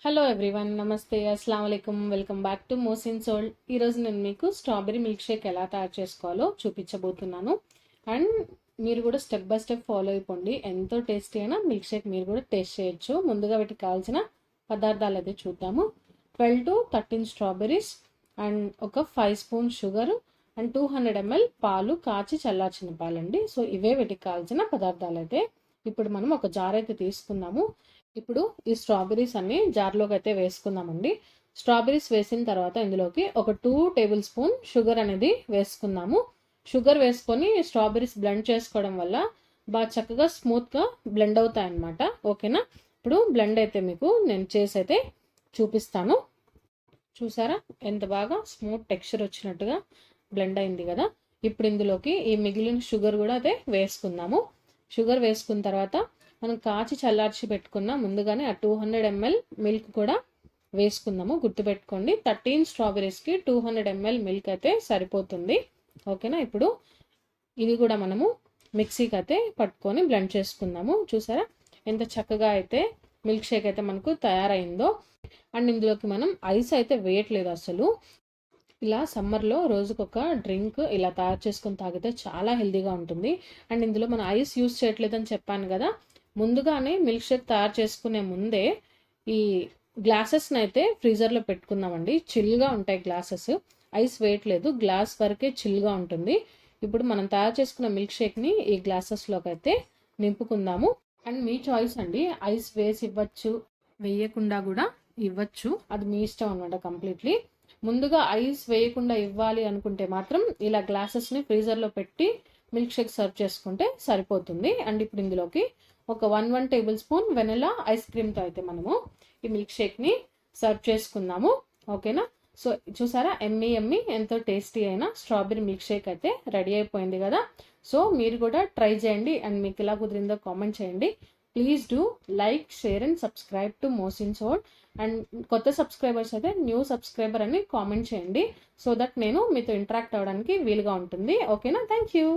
Hello everyone, నమస్తే, అస్సలం వాలేకుమ్. Welcome back to Mohsin sold. ఈరోజు నేను మీకు స్ట్రాబెరీ మిల్క్ షేక్ ఎలా తయారు చేసుకోవాలో చూపించబోతున్నాను. అండ్ మీరు కూడా స్టెప్ బై స్టెప్ ఫాలో అయిపోండి. ఎంతో టేస్టీ అయినా మిల్క్ షేక్ మీరు కూడా టేస్ట్ చేయొచ్చు. ముందుగా వీటికి కావాల్సిన పదార్థాలు అయితే చూద్దాము. 12 to 13 స్ట్రాబెరీస్ అండ్ ఒక 5 స్పూన్ షుగర్ అండ్ 200 ml పాలు, కాచి చల్లార్చిన పాలండి. సో ఇవే వీటికి కావాల్సిన పదార్థాలు అయితే. ఇప్పుడు మనం ఒక జార్ అయితే తీసుకుందాము. ఇప్పుడు ఈ స్ట్రాబెరీస్ అన్ని జార్లోకి అయితే వేసుకుందామండి. స్ట్రాబెరీస్ వేసిన తర్వాత ఇందులోకి ఒక 2 టేబుల్ స్పూన్ షుగర్ అనేది వేసుకుందాము. షుగర్ వేసుకొని స్ట్రాబెరీస్ బ్లెండ్ చేసుకోవడం వల్ల బాగా చక్కగా స్మూత్గా బ్లెండ్ అవుతాయి అన్నమాట. ఓకేనా? ఇప్పుడు బ్లెండ్ అయితే మీకు నేను చేసి అయితే చూపిస్తాను. చూసారా ఎంత బాగా స్మూత్ టెక్స్చర్ వచ్చినట్టుగా బ్లెండ్ అయింది కదా. ఇప్పుడు ఇందులోకి ఈ మిగిలిన షుగర్ కూడా అయితే వేసుకుందాము. షుగర్ వేసుకున్న తర్వాత మనం కాచి చల్లార్చి పెట్టుకున్న ముందుగానే ఆ 200 ml మిల్క్ కూడా వేసుకుందాము. గుర్తుపెట్టుకోండి, 13 స్ట్రాబెరీస్కి 200 ml మిల్క్ అయితే సరిపోతుంది. ఓకేనా? ఇప్పుడు ఇది కూడా మనము మిక్సీకి అయితే పట్టుకొని బ్లెండ్ చేసుకుందాము. చూసారా ఎంత చక్కగా అయితే మిల్క్ షేక్ అయితే మనకు తయారైందో. అండ్ ఇందులోకి మనం ఐస్ అయితే వేయట్లేదు అసలు. ఇలా సమ్మర్లో రోజుకొక డ్రింక్ ఇలా తయారు చేసుకొని తాగితే చాలా హెల్తీగా ఉంటుంది. అండ్ ఇందులో మనం ఐస్ యూస్ చేయట్లేదని చెప్పాను కదా. ముందుగానే మిల్క్ షేక్ తయారు చేసుకునే ముందే ఈ గ్లాసెస్ని అయితే ఫ్రీజర్లో పెట్టుకుందామండి. చిల్గా ఉంటాయి గ్లాసెస్. ఐస్ వేయట్లేదు, గ్లాస్ వరకే చిల్గా ఉంటుంది. ఇప్పుడు మనం తయారు చేసుకున్న మిల్క్ షేక్ని ఈ గ్లాసెస్లోకి అయితే నింపుకుందాము. అండ్ మీ చాయిస్ అండి, ఐస్ వేసి ఇవ్వచ్చు, వేయకుండా కూడా ఇవ్వచ్చు. అది మీ ఇష్టం అనమాట కంప్లీట్లీ. ముందుగా ఐస్ వేయకుండా ఇవ్వాలి అనుకుంటే మాత్రం ఇలా గ్లాసెస్ని ఫ్రీజర్లో పెట్టి మిల్క్ షేక్ సర్వ్ చేసుకుంటే సరిపోతుంది. అండ్ ఇప్పుడు ఇందులోకి ఒక 1 టేబుల్ స్పూన్ వెనిలా ఐస్ క్రీమ్తో అయితే మనము ఈ మిల్క్ షేక్ని సర్వ్ చేసుకుందాము. ఓకేనా? సో చూసారా ఎమ్మీ ఎమ్మీ ఎంతో టేస్టీ అయిన స్ట్రాబెరీ మిల్క్ షేక్ అయితే రెడీ అయిపోయింది కదా. సో మీరు కూడా ట్రై చేయండి అండ్ మీకు ఎలా కుదిరిందో కామెంట్ చేయండి. Please do like, share and subscribe to Mohsin sold. And కొత్త సబ్స్క్రైబర్స్ అయితే న్యూ సబ్స్క్రైబర్ అని కామెంట్ చేయండి, సో దట్ నేను మీతో ఇంటరాక్ట్ అవ్వడానికి వీలుగా ఉంటుంది. ఓకేనా? Thank you.